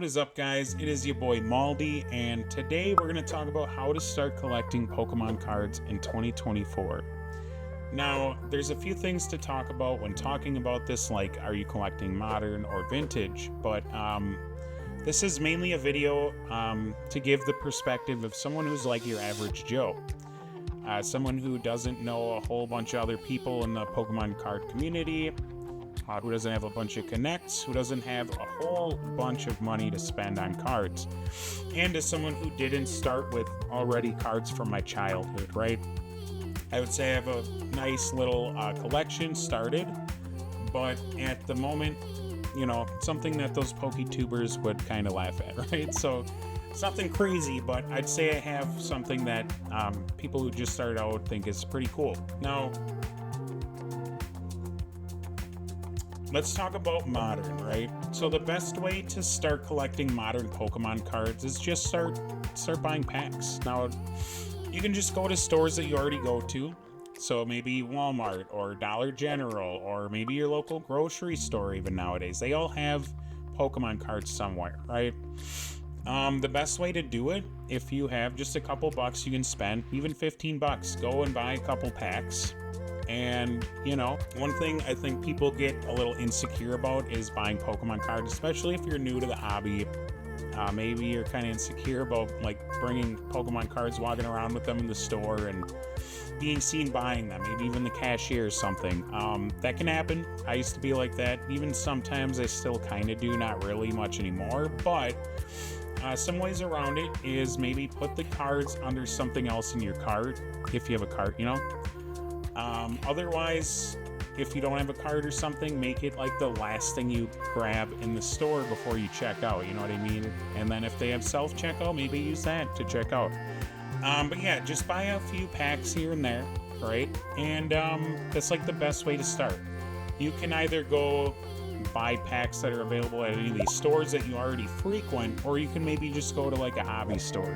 What is up, guys? It is your boy Maldy, and today we're going to talk about how to start collecting Pokemon cards in 2024. Now, there's a few things to talk about when talking about this, like are you collecting modern or vintage, but this is mainly a video to give the perspective of someone who's like your average Joe. Someone who doesn't know a whole bunch of other people in the Pokemon card community, who doesn't have a bunch of connects, who doesn't have a whole bunch of money to spend on cards, and as someone who didn't start with already cards from my childhood, right? I would say I have a nice little collection started, but at the moment, you know, something that those PokeTubers would kind of laugh at, right? So it's nothing crazy, but I'd say I have something that people who just started out think is pretty cool. Now, let's talk about modern, right? So the best way to start collecting modern Pokemon cards is just start buying packs. Now, you can just go to stores that you already go to. So maybe Walmart or Dollar General or maybe your local grocery store even nowadays. They all have Pokemon cards somewhere, right? The best way to do it, if you have just a couple bucks you can spend, even 15 bucks, go and buy a couple packs. And, you know, one thing I think people get a little insecure about is buying Pokemon cards, especially if you're new to the hobby. Maybe you're kind of insecure about, like, bringing Pokemon cards, walking around with them in the store and being seen buying them, maybe even the cashier or something. That can happen. I used to be like that. Even sometimes I still kind of do, not really much anymore, but some ways around it is maybe put the cards under something else in your cart, if you have a cart, you know. Otherwise, if you don't have a card or something, make it like the last thing you grab in the store before you check out, you know what I mean? And then if they have self-checkout, maybe use that to check out. But yeah, just buy a few packs here and there, right? And that's like the best way to start. You can either go buy packs that are available at any of these stores that you already frequent, or you can maybe just go to like a hobby store.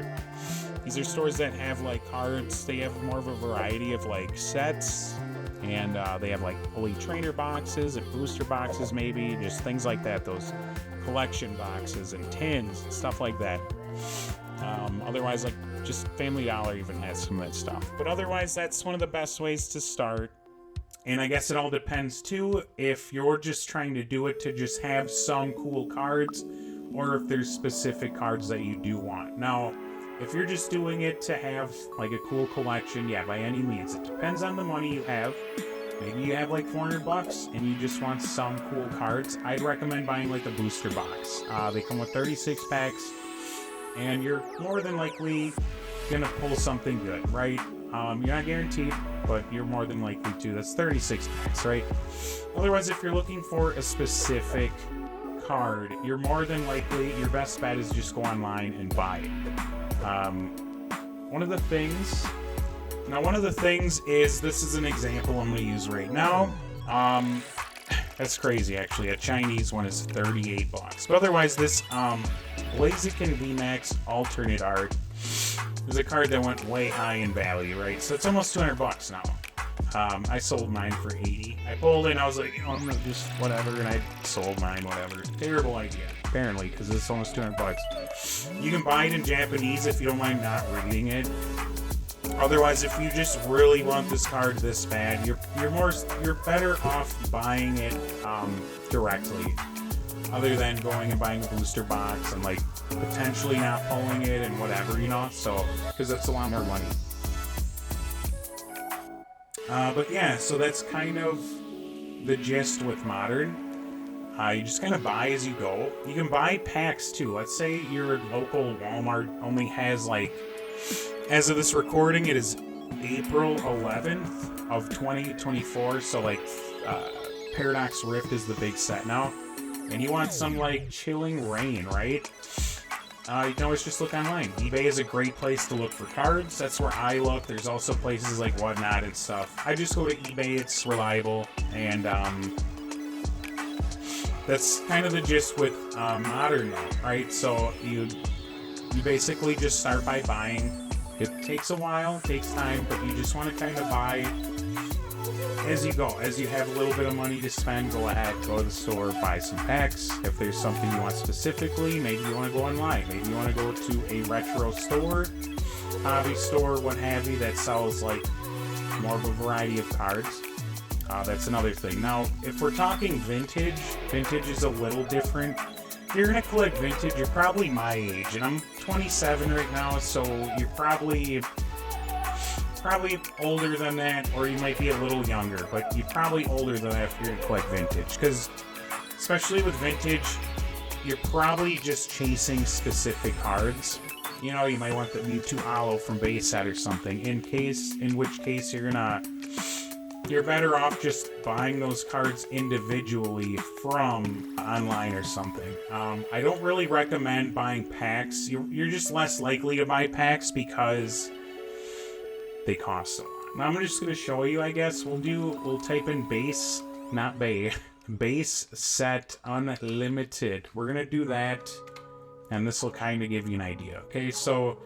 These are stores that have like cards. They have more of a variety of like sets, and they have like elite trainer boxes and booster boxes, maybe just things like that. Those collection boxes and tins and stuff like that. Otherwise, like just Family Dollar even has some of that stuff. But otherwise, that's one of the best ways to start. And I guess it all depends too if you're just trying to do it to just have some cool cards, or if there's specific cards that you do want. Now, if you're just doing it to have like a cool collection, yeah, by any means. It depends on the money you have. Maybe you have like 400 bucks and you just want some cool cards. I'd recommend buying like a booster box. They come with 36 packs, and you're more than likely gonna pull something good, right? You're not guaranteed, but you're more than likely to. That's 36 packs, right? Otherwise, if you're looking for a specific card, you're more than likely, your best bet is just go online and buy it. One of the things is, this is an example I'm going to use right now. That's crazy, actually. A Chinese one is 38 bucks. But otherwise, this Blaziken VMAX alternate art is a card that went way high in value, right? So it's almost 200 bucks now. I sold mine for 80. I pulled in, I was like, you know, I'm gonna just whatever, and I sold mine, whatever. Terrible idea, apparently, because it's almost 200 bucks. You can buy it in Japanese if you don't mind not reading it. Otherwise, if you just really want this card this bad, you're better off buying it directly, other than going and buying a booster box and like potentially not pulling it and whatever, you know. So, because that's a lot more money. But yeah, so that's kind of the gist with modern. You just kind of buy as you go. You can buy packs too. Let's say your local Walmart only has like, as of this recording, it is April 11th of 2024. So like Paradox Rift is the big set now. And you want some like chilling rain, right? You can always just look online. eBay is a great place to look for cards. That's where I look. There's also places like Whatnot and stuff. I just go to eBay. It's reliable. And that's kind of the gist with modern though, right? So you basically just start by buying. It takes a while, takes time, but you just want to kind of buy as you go, as you have a little bit of money to spend, go ahead, go to the store, buy some packs. If there's something you want specifically, maybe you want to go online, maybe you want to go to a retro store, hobby store, what have you, that sells like more of a variety of cards. That's another thing. Now, if we're talking vintage, vintage is a little different. If you're gonna collect vintage, you're probably my age, and I'm 27 right now, so you're probably older than that, or you might be a little younger, but you're probably older than that if you're gonna collect vintage, because especially with vintage, you're probably just chasing specific cards. You know, you might want the Mewtwo Hollow from base set or something, in which case you're better off just buying those cards individually from online or something. I don't really recommend buying packs. You're just less likely to buy packs because they cost a lot. Now I'm just gonna show you, I guess. We'll type in base, not bay, base set unlimited. We're gonna do that, and this will kind of give you an idea. Okay, so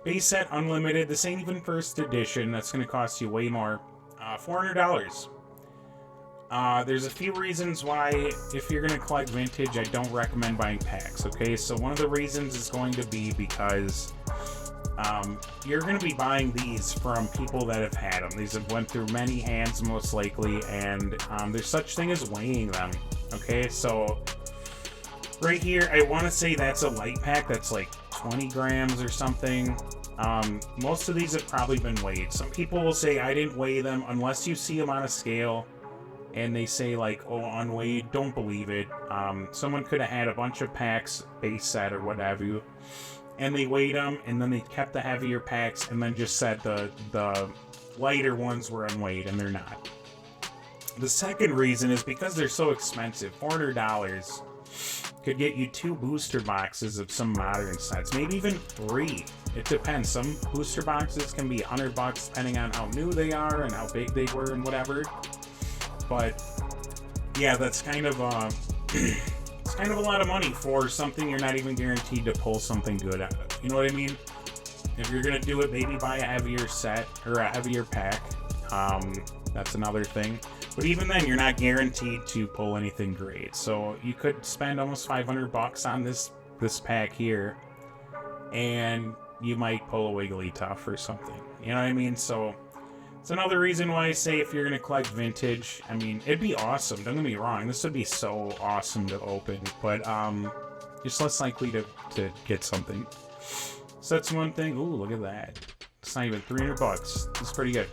base set unlimited. This ain't even first edition. That's gonna cost you way more. $400. There's a few reasons why, if you're going to collect vintage, I don't recommend buying packs, okay? So one of the reasons is going to be because you're going to be buying these from people that have had them. These have went through many hands, most likely, and there's such thing as weighing them, okay? So right here, I want to say that's a light pack. That's like 20 grams or something. Most of these have probably been weighed. Some people will say I didn't weigh them, unless you see them on a scale and they say like, oh, unweighed. Don't believe it. Someone could have had a bunch of packs, base set or what have you, and they weighed them, and then they kept the heavier packs and then just said the lighter ones were unweighed, and they're not. The second reason is because they're so expensive. $400 could get you 2 booster boxes of some modern sets, maybe even 3. It depends. Some booster boxes can be $100 depending on how new they are and how big they were and whatever. But yeah, that's kind of it's kind of a lot of money for something you're not even guaranteed to pull something good out of. You know what I mean? If you're gonna do it, maybe buy a heavier set or a heavier pack. That's another thing. But even then, you're not guaranteed to pull anything great. So you could spend almost $500 on this pack here, and you might pull a Wigglytuff or something. You know what I mean? So it's another reason why I say if you're going to collect vintage, I mean, it'd be awesome. Don't get me wrong. This would be so awesome to open. But just less likely to get something. So that's one thing. Ooh, look at that. It's not even $300. It's pretty good.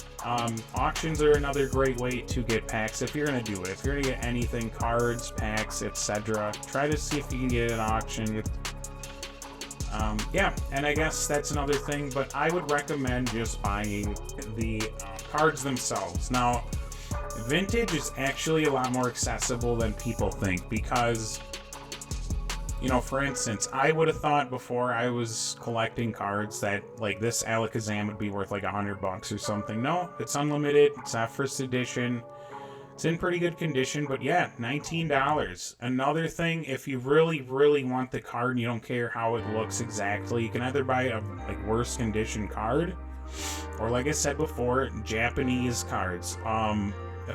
Auctions are another great way to get packs if you're going to do it. If you're going to get anything, cards, packs, etc., try to see if you can get an auction. Yeah, and I guess that's another thing, but I would recommend just buying the cards themselves. Now, vintage is actually a lot more accessible than people think because, you know, for instance, I would have thought before I was collecting cards that, like, this Alakazam would be worth like $100 or something. No, it's unlimited. It's not first edition. It's in pretty good condition, but yeah, $19. Another thing, if you really, really want the card and you don't care how it looks exactly, you can either buy a like worse condition card, or like I said before, Japanese cards.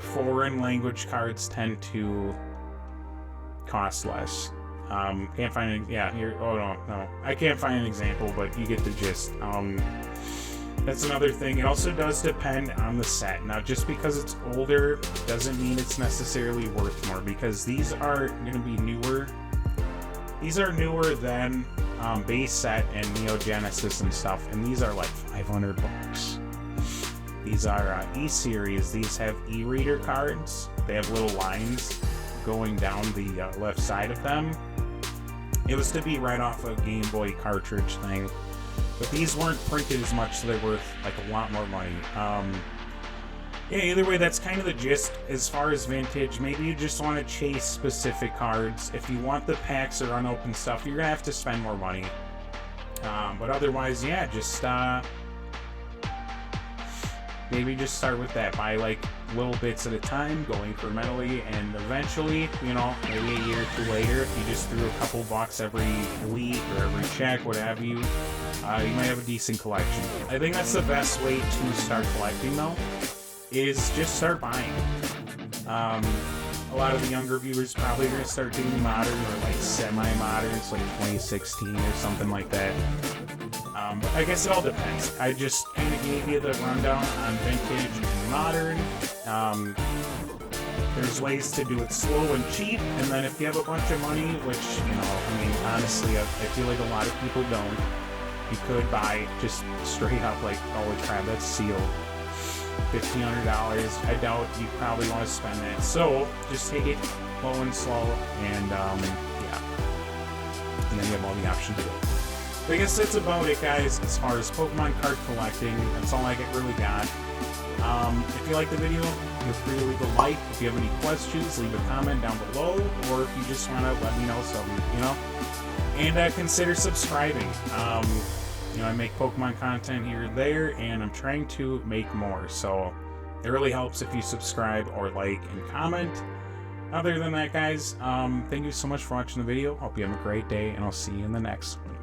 Foreign language cards tend to cost less. Can't find here. Oh no, I can't find an example, but you get the gist. That's another thing. It also does depend on the set. Now, just because it's older doesn't mean it's necessarily worth more, because these are going to be newer. These are newer than base set and Neo Genesis and stuff, and these are like $500. These are E-Series. These have e-reader cards. They have little lines going down the left side of them. It was to be right off a Game Boy cartridge thing. But these weren't printed as much, so they're worth like a lot more money. Yeah, either way, that's kind of the gist as far as vintage. Maybe you just want to chase specific cards. If you want the packs or unopened stuff, you're going to have to spend more money. But otherwise, yeah, just maybe just start with that. Buy like little bits at a time, go incrementally, and eventually, you know, maybe a year or two later, if you just threw a couple bucks every week or every check, whatever you might have a decent collection. I think that's the best way to start collecting, though, is just start buying. A lot of the younger viewers probably are going to start doing modern or like semi-moderns, like 2016 or something like that. But I guess it all depends. I just kind of gave you the rundown on vintage and modern. There's ways to do it slow and cheap, and then if you have a bunch of money, which, you know, I mean, honestly, I feel like a lot of people don't, you could buy just straight up like, holy crap, that's sealed. $1,500. I doubt you probably want to spend that. So just take it slow and slow, and yeah, and then you have all the options to do. I guess that's about it, guys, as far as Pokemon card collecting. That's all I really got. If you like the video, feel free to leave a like. If you have any questions, leave a comment down below, or if you just want to let me know something, you know. And consider subscribing. You know, I make Pokemon content here and there, and I'm trying to make more, so it really helps if you subscribe or like and comment. Other than that, guys, thank you so much for watching the video. Hope you have a great day, and I'll see you in the next one.